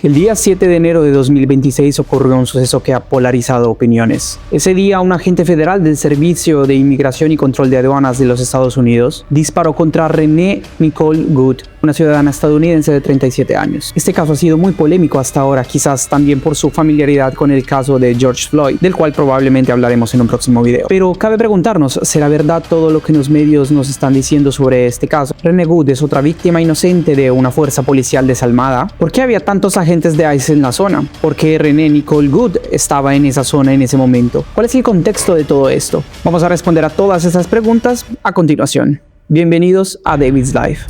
El día 7 de enero de 2026 ocurrió un suceso que ha polarizado opiniones. Ese día, un agente federal del Servicio de Inmigración y Control de Aduanas de los Estados Unidos disparó contra Renee Nicole Good, una ciudadana estadounidense de 37 años. Este caso ha sido muy polémico hasta ahora, quizás también por su familiaridad con el caso de George Floyd, del cual probablemente hablaremos en un próximo video. Pero cabe preguntarnos, ¿será verdad todo lo que los medios nos están diciendo sobre este caso? Renee Good es otra víctima inocente de una fuerza policial desalmada. ¿Por qué había tantos agentes de ICE en la zona? ¿Por qué Renee Nicole Good estaba en esa zona en ese momento? ¿Cuál es el contexto de todo esto? Vamos a responder a todas esas preguntas a continuación. Bienvenidos a David's Life.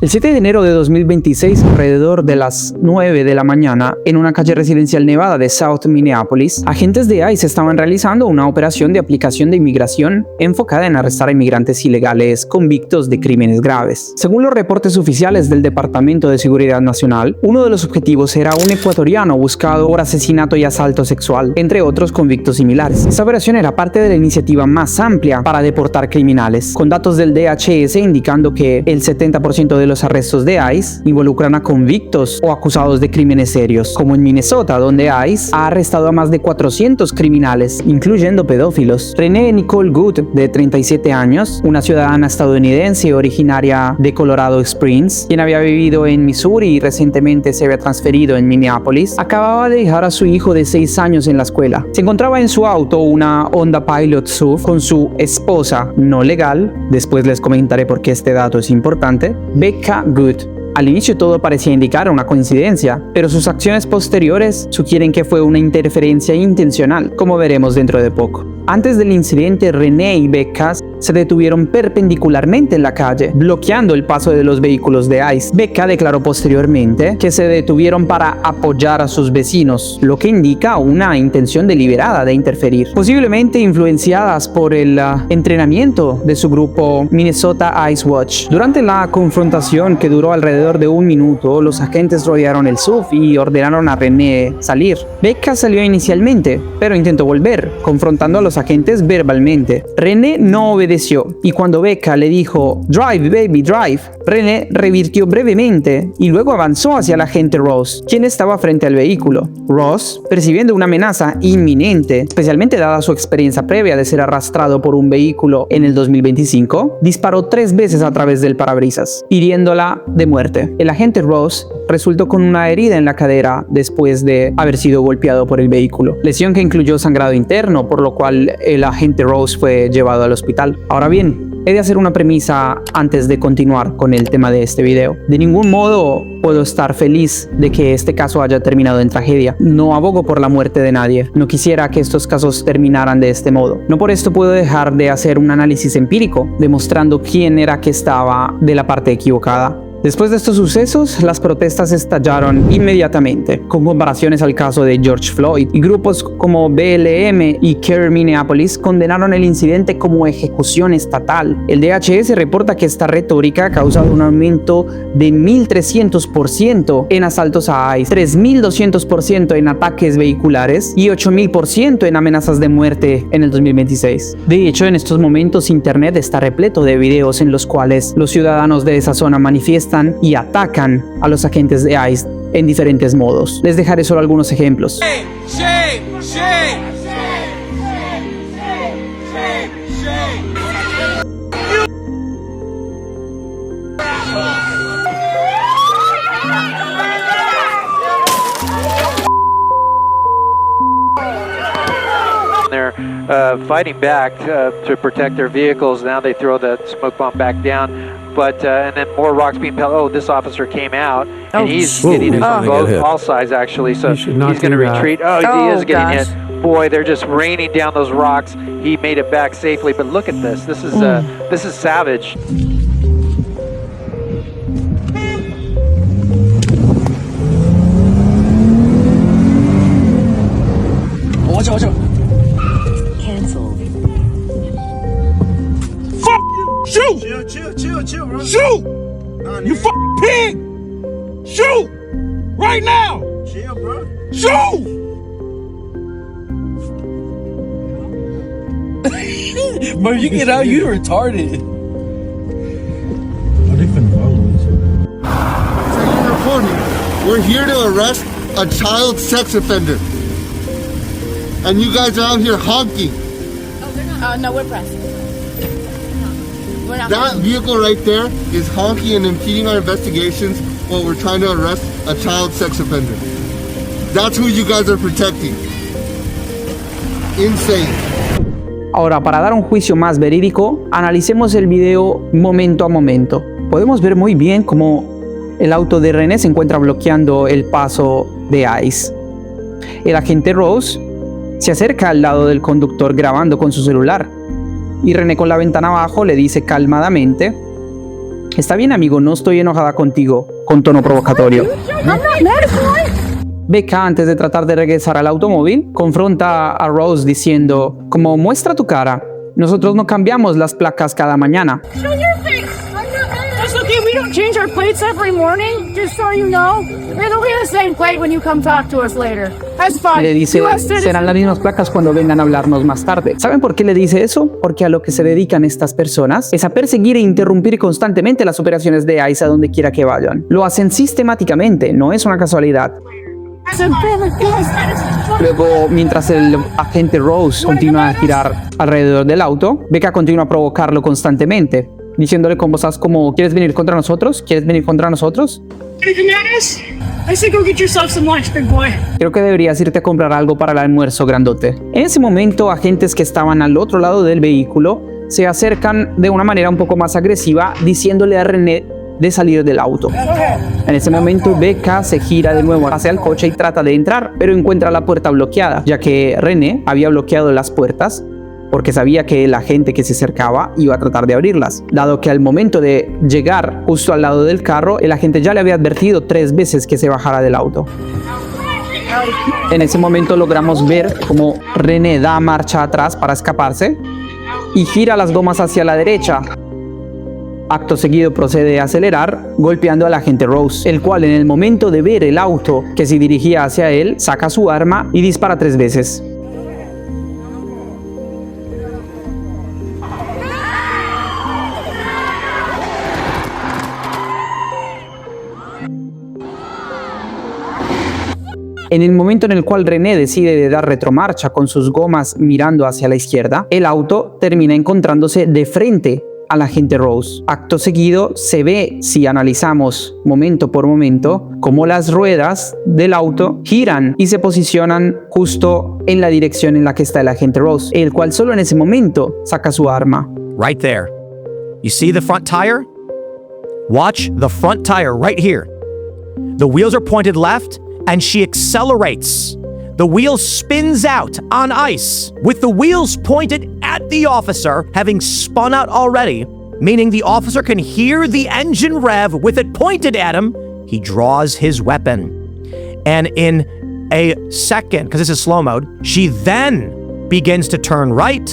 El 7 de enero de 2026, alrededor de las 9 de la mañana, en una calle residencial nevada de South Minneapolis, agentes de ICE estaban realizando una operación de aplicación de inmigración enfocada en arrestar a inmigrantes ilegales convictos de crímenes graves. Según los reportes oficiales del Departamento de Seguridad Nacional, uno de los objetivos era un ecuatoriano buscado por asesinato y asalto sexual, entre otros convictos similares. Esta operación era parte de la iniciativa más amplia para deportar criminales, con datos del DHS indicando que el 70% de los arrestos de ICE involucran a convictos o acusados de crímenes serios, como en Minnesota, donde ICE ha arrestado a más de 400 criminales, incluyendo pedófilos. Renee Nicole Good, de 37 años, una ciudadana estadounidense originaria de Colorado Springs, quien había vivido en Missouri y recientemente se había transferido en Minneapolis, acababa de dejar a su hijo de 6 años en la escuela. Se encontraba en su auto, una Honda Pilot SUV, con su esposa no legal, después les comentaré por qué este dato es importante, Becca Good. Al inicio todo parecía indicar una coincidencia, pero sus acciones posteriores sugieren que fue una interferencia intencional, como veremos dentro de poco. Antes del incidente, Renee y Becca se detuvieron perpendicularmente en la calle, bloqueando el paso de los vehículos de ICE. Becca declaró posteriormente que se detuvieron para apoyar a sus vecinos, lo que indica una intención deliberada de interferir, posiblemente influenciadas por el entrenamiento de su grupo Minnesota Ice Watch. Durante la confrontación, que duró alrededor de 1 minuto, los agentes rodearon el SUV y ordenaron a Renee salir. Becca salió inicialmente, pero intentó volver, confrontando a los agentes verbalmente. Renee no obedeció, y cuando Becca le dijo "Drive, baby, drive", Renee revirtió brevemente y luego avanzó hacia el agente Ross, quien estaba frente al vehículo. Ross, percibiendo una amenaza inminente, especialmente dada su experiencia previa de ser arrastrado por un vehículo en el 2025, disparó 3 veces a través del parabrisas, hiriéndola de muerte. El agente Ross resultó con una herida en la cadera después de haber sido golpeado por el vehículo, lesión que incluyó sangrado interno, por lo cual el agente Ross fue llevado al hospital. Ahora bien, he de hacer una premisa antes de continuar con el tema de este video. De ningún modo puedo estar feliz de que este caso haya terminado en tragedia. No abogo por la muerte de nadie. No quisiera que estos casos terminaran de este modo. No por esto puedo dejar de hacer un análisis empírico, demostrando quién era que estaba de la parte equivocada. Después de estos sucesos, las protestas estallaron inmediatamente, con comparaciones al caso de George Floyd, y grupos como BLM y Care Minneapolis condenaron el incidente como ejecución estatal. El DHS reporta que esta retórica ha causado un aumento de 1.300% en asaltos a ICE, 3.200% en ataques vehiculares y 8.000% en amenazas de muerte en el 2026. De hecho, en estos momentos Internet está repleto de videos en los cuales los ciudadanos de esa zona manifiestan y atacan a los agentes de ICE en diferentes modos. Les dejaré solo algunos ejemplos. They're fighting back to protect their vehicles. Now they throw the smoke bomb back down. But and then more rocks being pelted. Oh, this officer came out, and he's getting it from all sides actually. So he's going to retreat. Oh, he is getting hit. Boy, they're just raining down those rocks. He made it back safely. But look at this. This is savage. Watch out! Cancelled. Fuck you! Shoot! Chill, bro. Shoot! Nah, You nigga. fucking pig! Shoot! Right now! Chill, bro. Shoot! Bro, you get out, you retarded. We're here to arrest a child sex offender. And you guys are out here honking. No, we're pressed. We're not. That vehicle right there is honking and impeding our investigations while we're trying to arrest a child sex offender. That's who you guys are protecting. Insane. Ahora, para dar un juicio más verídico, analicemos el video momento a momento. Podemos ver muy bien cómo el auto de René se encuentra bloqueando el paso de ICE. El agente Rose se acerca al lado del conductor grabando con su celular. Y René, con la ventana abajo, le dice calmadamente: "Está bien, amigo, no estoy enojada contigo", con tono provocatorio. Becca, antes de tratar de regresar al automóvil, confronta a Rose diciendo: "Como muestra tu cara, nosotros no cambiamos las placas cada mañana". Show your face. That's okay. We don't change our plates every morning. Just so you know, it'll be the same plate when you come talk to us later. That's fine. Le dice: "Serán las mismas placas cuando vengan a hablarnos más tarde". ¿Saben por qué le dice eso? Porque a lo que se dedican estas personas es a perseguir e interrumpir constantemente las operaciones de ICE a donde quiera que vayan. Lo hacen sistemáticamente, no es una casualidad. Luego, mientras el agente Rose continúa a girar alrededor del auto, Becca continúa a provocarlo constantemente, diciéndole con voces como: "¿Quieres venir contra nosotros? ¿Quieres venir contra nosotros? Creo que deberías irte a comprar algo para el almuerzo, grandote". En ese momento, agentes que estaban al otro lado del vehículo se acercan de una manera un poco más agresiva, diciéndole a René de salir del auto. En ese momento, Becca se gira de nuevo hacia el coche y trata de entrar, pero encuentra la puerta bloqueada, ya que René había bloqueado las puertas porque sabía que el agente que se acercaba iba a tratar de abrirlas, dado que al momento de llegar justo al lado del carro, el agente ya le había advertido 3 veces que se bajara del auto. En ese momento logramos ver cómo René da marcha atrás para escaparse y gira las gomas hacia la derecha. Acto seguido procede a acelerar, golpeando al agente Rose, el cual, en el momento de ver el auto que se dirigía hacia él, saca su arma y dispara 3 veces. En el momento en el cual René decide de dar retromarcha con sus gomas mirando hacia la izquierda, el auto termina encontrándose de frente al agente Rose. Acto seguido se ve, si analizamos momento por momento, cómo las ruedas del auto giran y se posicionan justo en la dirección en la que está el agente Rose, el cual solo en ese momento saca su arma. Right there. You see the front tire? Watch the front tire right here. The wheels are pointed left and she accelerates. The wheel spins out on ice with the wheels pointed at the officer, having spun out already, meaning the officer can hear the engine rev with it pointed at him. He draws his weapon. And in a second, because this is slow mode, she then begins to turn right,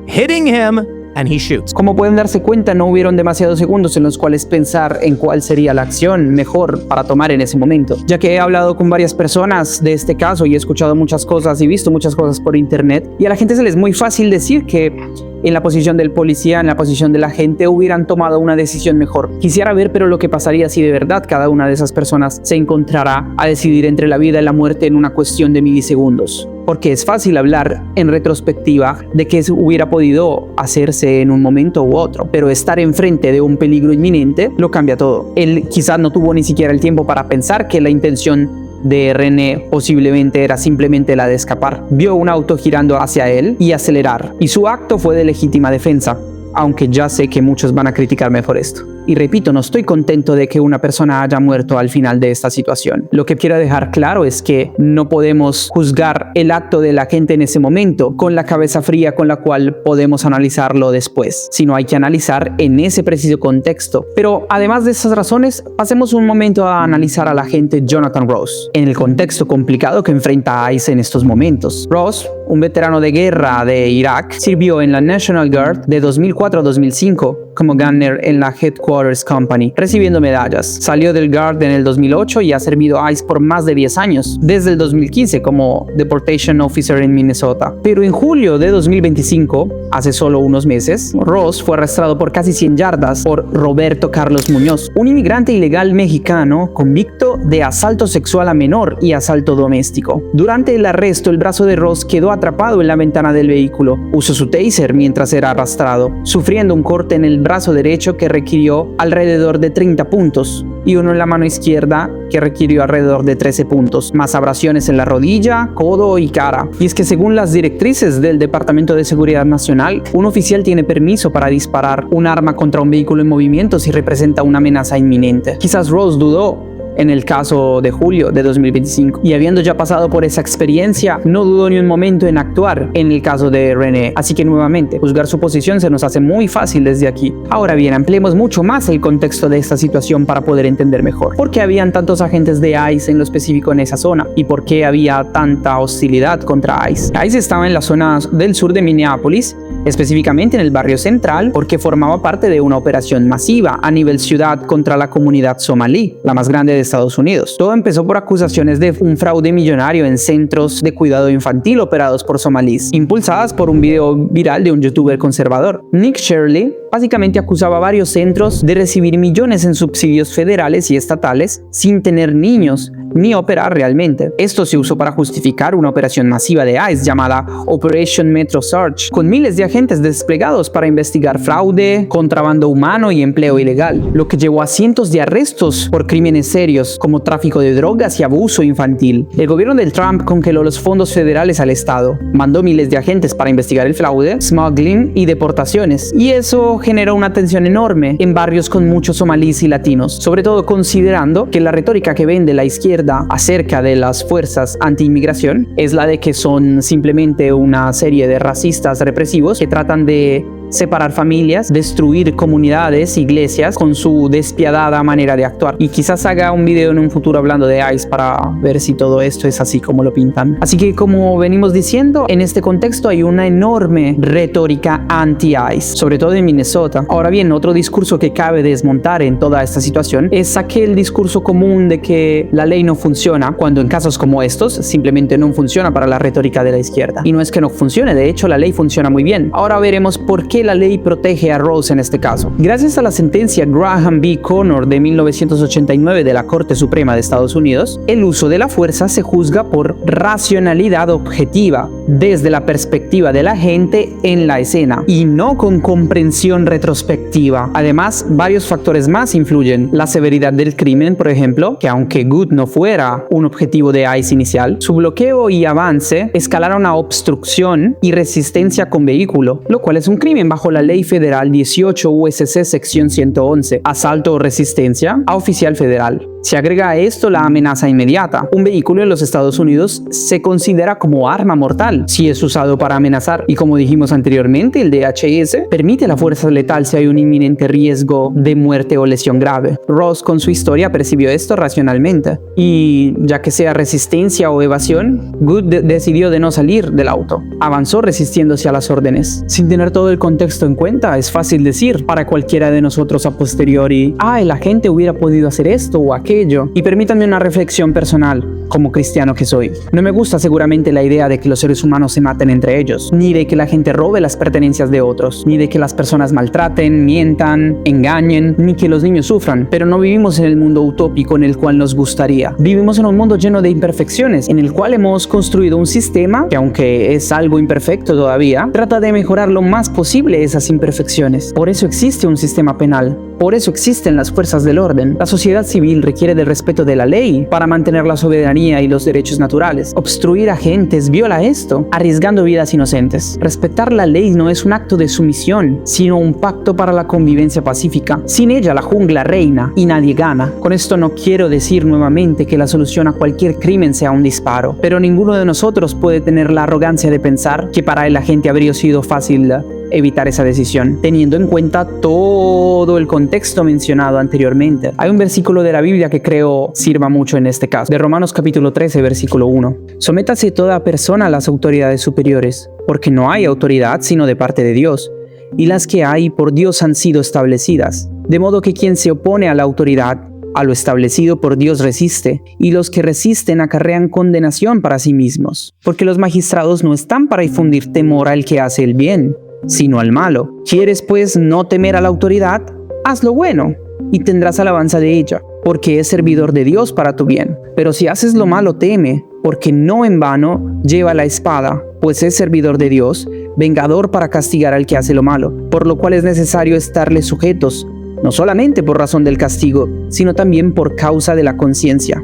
hitting him, and he shoots. Como pueden darse cuenta, no hubieron demasiados segundos en los cuales pensar en cuál sería la acción mejor para tomar en ese momento, ya que he hablado con varias personas de este caso y he escuchado muchas cosas y visto muchas cosas por internet, y a la gente se les es muy fácil decir que en la posición del policía, en la posición del agente, hubieran tomado una decisión mejor. Quisiera ver, pero lo que pasaría si de verdad cada una de esas personas se encontrara a decidir entre la vida y la muerte en una cuestión de milisegundos. Porque es fácil hablar en retrospectiva de que eso hubiera podido hacerse en un momento u otro, pero estar enfrente de un peligro inminente lo cambia todo. Él quizás no tuvo ni siquiera el tiempo para pensar que la intención de René posiblemente era simplemente la de escapar. Vio un auto girando hacia él y acelerar, y su acto fue de legítima defensa, aunque ya sé que muchos van a criticarme por esto. Y repito, no estoy contento de que una persona haya muerto al final de esta situación. Lo que quiero dejar claro es que no podemos juzgar el acto de la gente en ese momento con la cabeza fría con la cual podemos analizarlo después, sino hay que analizar en ese preciso contexto. Pero además de esas razones, pasemos un momento a analizar al agente Jonathan Rose en el contexto complicado que enfrenta a ICE en estos momentos. Rose, un veterano de guerra de Irak, sirvió en la National Guard de 2004 a 2005 como gunner en la Headquarters Company, recibiendo medallas. Salió del Guard en el 2008 y ha servido a ICE por más de 10 años, desde el 2015 como Deportation Officer en Minnesota. Pero en julio de 2025, hace solo unos meses, Ross fue arrestado por casi 100 yardas por Roberto Carlos Muñoz, un inmigrante ilegal mexicano convicto de asalto sexual a menor y asalto doméstico. Durante el arresto, el brazo de Ross quedó atrapado en la ventana del vehículo. Usó su taser mientras era arrastrado, sufriendo un corte en el brazo derecho que requirió alrededor de 30 puntos y uno en la mano izquierda que requirió alrededor de 13 puntos, más abrasiones en la rodilla, codo y cara. Y es que según las directrices del Departamento de Seguridad Nacional, un oficial tiene permiso para disparar un arma contra un vehículo en movimiento si representa una amenaza inminente. Quizás Ross dudó en el caso de julio de 2025 y habiendo ya pasado por esa experiencia, no dudó ni un momento en actuar en el caso de René. Así que nuevamente, juzgar su posición se nos hace muy fácil desde aquí. Ahora bien, ampliemos mucho más el contexto de esta situación para poder entender mejor por qué habían tantos agentes de ICE en lo específico en esa zona y por qué había tanta hostilidad contra ICE. ICE estaba en la zona del sur de Minneapolis, específicamente en el barrio central, porque formaba parte de una operación masiva a nivel ciudad contra la comunidad somalí, la más grande de Estados Unidos. Todo empezó por acusaciones de un fraude millonario en centros de cuidado infantil operados por somalíes, impulsadas por un video viral de un youtuber conservador. Nick Shirley básicamente acusaba a varios centros de recibir millones en subsidios federales y estatales sin tener niños ni operar realmente. Esto se usó para justificar una operación masiva de ICE llamada Operation Metro Search, con miles de agentes desplegados para investigar fraude, contrabando humano y empleo ilegal, lo que llevó a cientos de arrestos por crímenes serios como tráfico de drogas y abuso infantil. El gobierno de Trump congeló los fondos federales al Estado, mandó miles de agentes para investigar el fraude, smuggling y deportaciones, y eso generó una tensión enorme en barrios con muchos somalíes y latinos, sobre todo considerando que la retórica que vende la izquierda acerca de las fuerzas anti-inmigración es la de que son simplemente una serie de racistas represivos que tratan de separar familias, destruir comunidades, iglesias con su despiadada manera de actuar. Y quizás haga un video en un futuro hablando de ICE para ver si todo esto es así como lo pintan. Así que como venimos diciendo, en este contexto hay una enorme retórica anti-ICE, sobre todo en Minnesota. Ahora bien, otro discurso que cabe desmontar en toda esta situación es aquel discurso común de que la ley no funciona, cuando en casos como estos simplemente no funciona para la retórica de la izquierda. Y no es que no funcione, de hecho la ley funciona muy bien. Ahora veremos por qué la ley protege a Ross en este caso. Gracias a la sentencia Graham v. Connor de 1989 de la Corte Suprema de Estados Unidos, el uso de la fuerza se juzga por racionalidad objetiva, desde la perspectiva de la gente en la escena, y no con comprensión retrospectiva. Además, varios factores más influyen. La severidad del crimen, por ejemplo, que aunque Good no fuera un objetivo de ICE inicial, su bloqueo y avance escalaron a obstrucción y resistencia con vehículo, lo cual es un crimen bajo la Ley Federal 18 USC sección 111, asalto o resistencia a oficial federal. Se agrega a esto la amenaza inmediata. Un vehículo en los Estados Unidos se considera como arma mortal si es usado para amenazar, y como dijimos anteriormente, el DHS permite la fuerza letal si hay un inminente riesgo de muerte o lesión grave. Ross con su historia percibió esto racionalmente, y ya que sea resistencia o evasión, Good decidió de no salir del auto. Avanzó resistiéndose a las órdenes. Sin tener todo el contexto en cuenta, es fácil decir para cualquiera de nosotros a posteriori, el agente hubiera podido hacer esto o aquello. Y permítanme una reflexión personal, como cristiano que soy. No me gusta seguramente la idea de que los seres humanos se maten entre ellos, ni de que la gente robe las pertenencias de otros, ni de que las personas maltraten, mientan, engañen, ni que los niños sufran. Pero no vivimos en el mundo utópico en el cual nos gustaría. Vivimos en un mundo lleno de imperfecciones, en el cual hemos construido un sistema que, aunque es algo imperfecto todavía, trata de mejorar lo más posible esas imperfecciones. Por eso existe un sistema penal. Por eso existen las fuerzas del orden. La sociedad civil requiere del respeto de la ley para mantener la soberanía y los derechos naturales. Obstruir agentes viola esto, arriesgando vidas inocentes. Respetar la ley no es un acto de sumisión, sino un pacto para la convivencia pacífica. Sin ella la jungla reina y nadie gana. Con esto no quiero decir nuevamente que la solución a cualquier crimen sea un disparo, pero ninguno de nosotros puede tener la arrogancia de pensar que para el agente habría sido fácil evitar esa decisión, teniendo en cuenta todo el contexto mencionado anteriormente. Hay un versículo de la Biblia que creo sirva mucho en este caso, de Romanos capítulo 13, versículo 1. Sométase toda persona a las autoridades superiores, porque no hay autoridad sino de parte de Dios, y las que hay por Dios han sido establecidas. De modo que quien se opone a la autoridad, a lo establecido por Dios resiste, y los que resisten acarrean condenación para sí mismos, porque los magistrados no están para infundir temor al que hace el bien, sino al malo. ¿Quieres pues no temer a la autoridad? Haz lo bueno, y tendrás alabanza de ella, porque es servidor de Dios para tu bien. Pero si haces lo malo, teme, porque no en vano lleva la espada, pues es servidor de Dios, vengador para castigar al que hace lo malo, por lo cual es necesario estarle sujetos, no solamente por razón del castigo, sino también por causa de la conciencia.